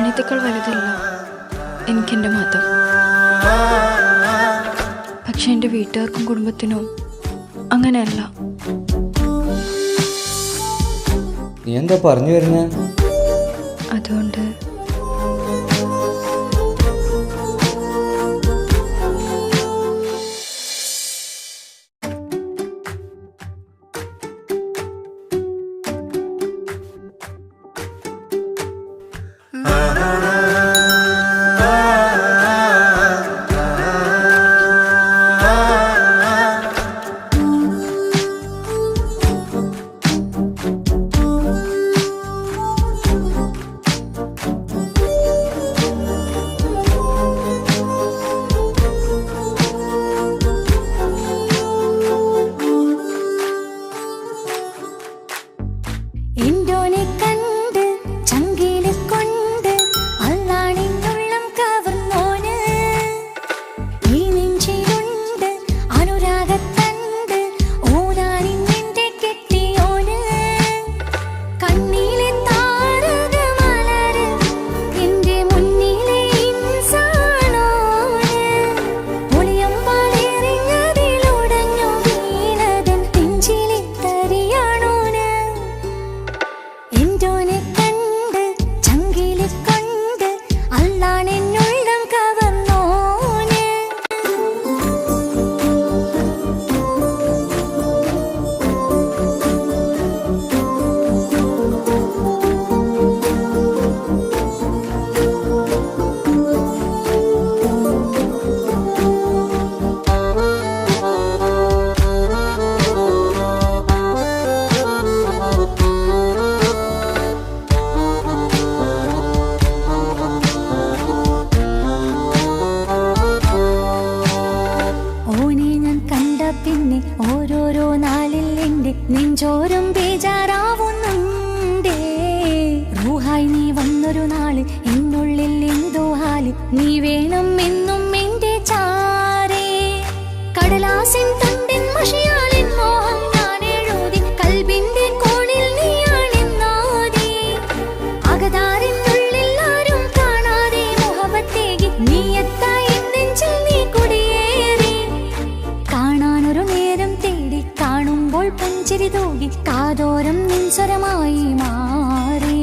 പ്രണയത്തേക്കാൾ വലുതല്ല എനിക്കെൻ്റെ മതം. പക്ഷെ എൻ്റെ വീട്ടുകാർക്കും കുടുംബത്തിനും അങ്ങനെയല്ല. നീ എന്താ പറഞ്ഞു വരുന്നേ? അതുകൊണ്ട് ഓരോരോ നാളിൽ എൻ്റെ നെഞ്ചോരം ബേജാറാവുന്നുണ്ടേ. റൂഹായി നീ വന്നൊരു നാള് എന്നുള്ളിൽ എന്തോ ഹാല്, നീ വേണം എന്നും എൻ്റെ ചാരേ. കടലാസിൻ തണ്ടിൻ മഷിയാലിൻ മോഹം ഞാൻ എഴുതി, കൽബിന്റെ കോണിൽ നീയാണെന്നാതി. അകതാരിനുള്ളിൽ ആരും കാണാതെ മുഹബത്തേകി നീ എത്തായി നെഞ്ചിൽ നീ കുടിയേറി. കാണാനൊരു നേരം തേടി കാണുമ്പോൾ പുഞ്ചിരി തൂകി കാതോരം നിൻസ്വരമായി മാറി.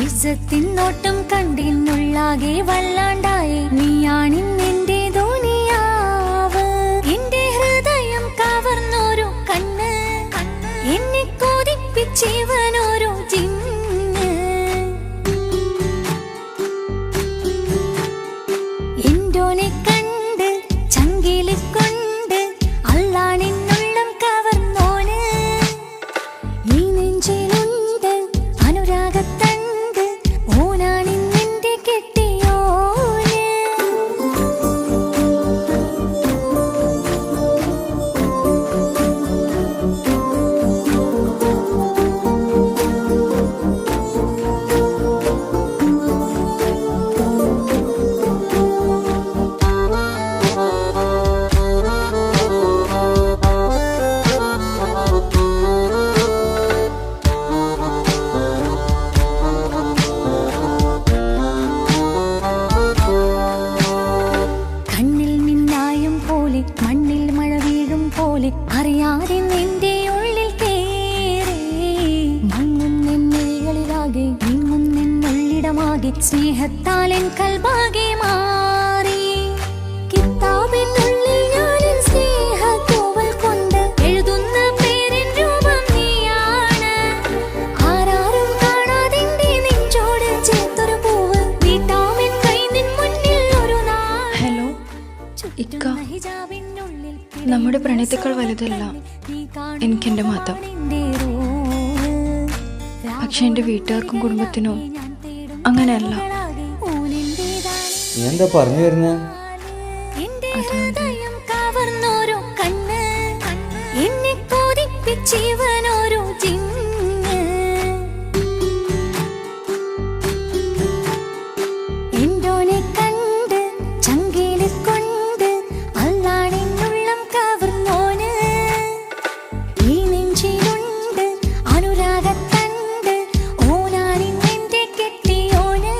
ഇസ്സത്തിൻ നോട്ടം കണ്ടിന്നുള്ളാകെ വല്ലാണ്ടായി, നീയാണിന്നെന്റെ ദുനിയാവ്. എന്റെ ഹൃദയം കവർന്നോരോ കണ്ണ്, എന്നെ കൊതിപ്പിച്ചിവനോരോ ജിന്ന്. എന്തോനെ കണ്ട് ചങ്കില് കൊണ്ട് അല്ലാണെന്നുള്ളം കവർന്നോന്. ഈ നെഞ്ചിലുണ്ട് അനുരാഗത്തണ്ട്, ഓനാണിന്നെന്റെ കെട്ടിയോന്. കണ്ണിൽ മിന്നായം പോലെ മണ്ണിൽ മഴ വീഴും പോലെ അറിയാതെ നിന്റെ ഉള്ളിൽ കേറി. മങ്ങുന്നെന്നുള്ളിലാകെ നീങ്ങുന്നെന്നുള്ളിടമാകെ സ്നേഹത്താൽ എൻ കൽബാകെ മാറി. കിതാബിനുള്ളിൽ ഞാനെൻ സ്നേഹത്തൂവൽ കൊണ്ട് എഴുതുന്ന പേരിൻ രൂപം നീയാണ്. ആരാരും കാണാതെന്റെ നെഞ്ചോട് ചേർത്തൊരു പൂവ് വീട്ടാമെൻ കൈ നിൻ മുന്നിൽ ഒരു നാൾ. ഹലോ ഇക്ക, നമ്മുടെ പ്രണയത്തേക്കാൾ വലുതല്ല എനിക്കെൻ്റെ മതം. പക്ഷെ എൻ്റെ വീട്ടുകാർക്കും കുടുംബത്തിനും അങ്ങനെയല്ല. നീ എന്താ പറഞ്ഞു വരുന്നേ? കവർന്നോരോ കണ്ണ്, എന്നെ കൊതിപ്പിച്ചിവനോരോ ജിന്ന്. എന്തോനെ കണ്ട് ചങ്കില് കൊണ്ട് അല്ലാണെന്നുള്ളം കവർന്നോന്. ഈ നെഞ്ചിലുണ്ട് അനുരാഗത്തണ്ട്, ഓനാണിന്നെന്റെ കെട്ടിയോന്.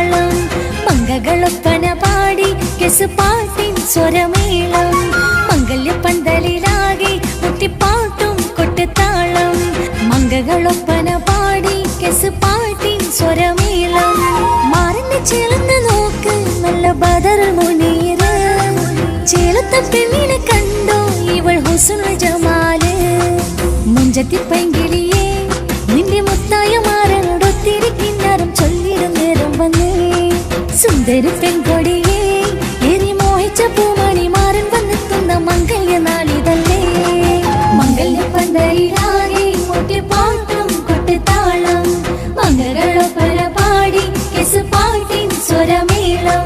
താളം മംഗകളൊപ്പന പാടി കെസുപാട്ടിൻ സ്വരമേളം മംഗല്യ പന്തലിലാകെ മുട്ടിപ്പാട്ടും കൊട്ടുതാളം മംഗകളൊപ്പന പാടി കെസുപാട്ടിൻ സ്വരമേളം മാറിന്റെ ചേർന്ന് നോക്ക് നല്ല ബദറുൽ മുനീറ് ചേലത്തെ പെണ്ണിനെ കണ്ടോ ഇവൾ ഹുസ്നുൽ ജമാല് മുഞ്ചത്തി പൈങ്കിളിയേ നിന്റെ മുത്തായ മാറനോടൊത്തിരി കിന്നാരം ചൊല്ലിടും നേരം വന്നേ സുന്ദരി പെൺകൊടിയേ എരി മോഹിച്ച പൂമണി മാറൻ വന്നെത്തുന്ന മംഗല്യ നാളിതല്ലേ മംഗല്യ പന്തലിലാകെ മുട്ടിപ്പാട്ടും കൊട്ടുതാളം മംഗളൊപ്പന പാടി കെസുപാട്ടിൻ സ്വരമേളം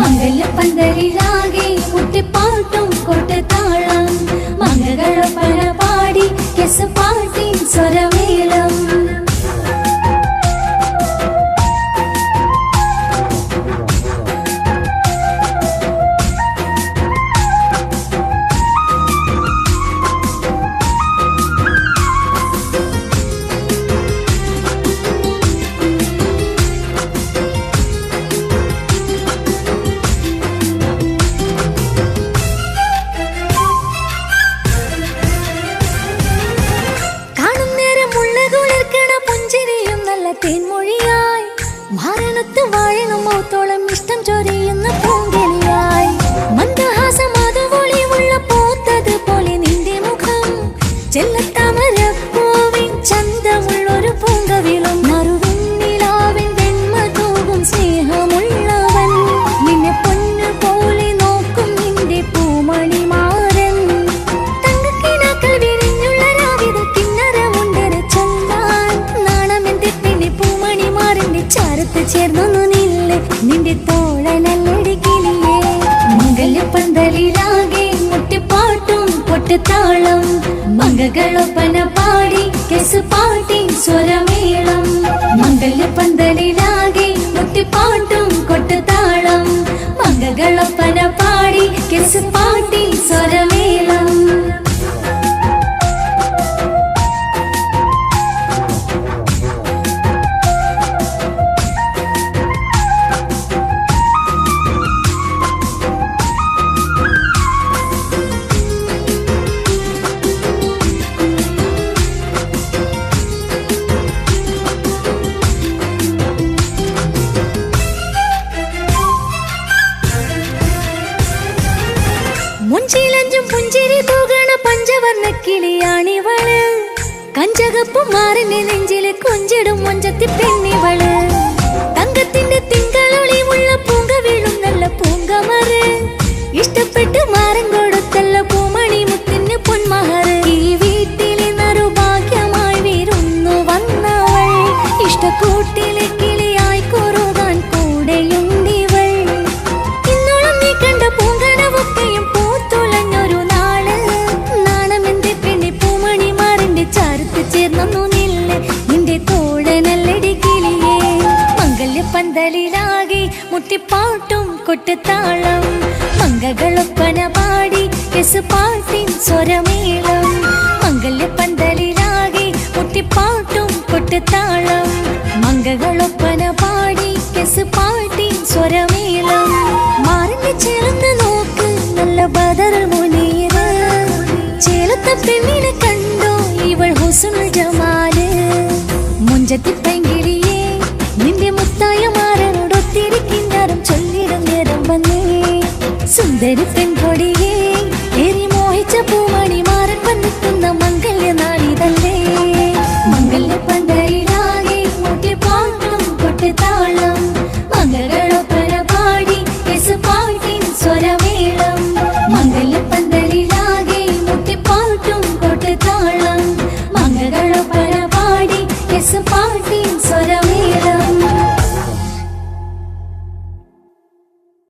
മംഗല്യ പന്തലിലാകെ മുട്ടിപ്പാട്ടും കൊട്ടുതാളം മംഗളൊപ്പന പാടി കെസുപാട്ടിൻ സ്വരമേളം തേൻമൊഴിയായി മാരണത്ത് വാഴണം മൗത്തോളം ഇഷ്ടം ചൊരിയുന്ന പൂങ്കിളിയായി മന്ദഹാസം അതുപൊളിയുള്ള പൂത്തത് പോലെ നിന്റെ മുഖം ചെല്ലത്താമരപ്പൂവിൻ ചന്തമുള്ളൊരു പൂങ്കവിളും മറുവിന്നിലാവിൻ വെണ്മ തൂകും സ്നേഹമുള്ളവൻ നിന്നെ പൊന്നു പോലെ നോക്കും നിന്റെ പൂമണി മാറൻ തങ്കക്കിനാക്കൾ വിരിഞ്ഞുള്ള രാവിലെ കിന്നരമുണ്ടര ചൊല്ലാൻ നാണമെന്റെ പൂമണി മാറിന്റെ ചാരത്ത് ചേർന്നു നില്ലേ നിന്റെ തോളനല്ലടിക്കില്ലേ മംഗല്യ പന്തലിലാകെ മുട്ടിപ്പാട്ടും കൊട്ടുതാളം മംഗകളൊപ്പന പാടി കെസുപാട്ടിൻ സ്വരമേളം മംഗല്യ പന്തലിലാകെ മുട്ടിപ്പാട്ടും കൊട്ടുതാളം മംഗകളൊപ്പന പാടി കെസുപാട്ടിൻ സ്വരമേളം മുഞ്ചിലഞ്ചും പുഞ്ചിരി തൂകണ പഞ്ചവർണ്ണ കിളിയാണിവള് കഞ്ചകപ്പു മാറിന്റെ നെഞ്ചില് കൊഞ്ചിടും മൊഞ്ചത്തി പെണ്ണിവള് തങ്കത്തിന്റെ തിങ്കളൊളിവുള്ള പൂങ്ക വീഴും നല്ല പൂങ്കമറ് ഇഷ്ടപ്പെട്ട് മാറൻ കൊടുത്തല്ല പൂമണി മുത്തിന് പൊന്മഹർ ഈ വീട്ടിലെ നറുഭാഗ്യമായി വീരുന്നു വന്നവൾ ഇഷ്ടക്കൂട്ടിലെ കിളിയായി കുറുകാൻ കൂടെയുണ്ടിവൾ ഇന്നോളം നീ കണ്ട പൂങ്കനവൊക്കെയും പൂത്തുളഞ്ഞൊരു നാള് നാണമെന്റെ പെണ്ണി പൂമണി മാറിന്റെ ചാരത്ത് ചേർന്നു നില്ലേ നിന്റെ തോഴനല്ലടി കിളിയേ മംഗല്യ പന്തലിലാകെ മുട്ടിപ്പാട്ടും കൊട്ടുതാളം മംഗകളൊപ്പന പാടി കെസുപാട്ടിൻ സ്വരമേളം മംഗല്യ പന്തലിലാകെ മുട്ടിപ്പാട്ടും കൊട്ടുതാളം മംഗകളൊപ്പന പാടി കെസുപാട്ടിൻ സ്വരമേളം മാറിന്റെ ചേർന്ന് നോക്ക് നല്ല ബദറുൽ മുനീറ് ചേലത്തെ പെണ്ണിനെ കണ്ടോ ഇവൾ ഹുസ്നുൽ ജമാല് മുഞ്ചത്തി പൈങ്കിളിയേ നിന്റെ മുത്തായ മാറനോടൊത്തിരി കിന്നാരം ചൊല്ലിടും നേരം വന്നേ സുന്ദരി പെൺകൊടിയേ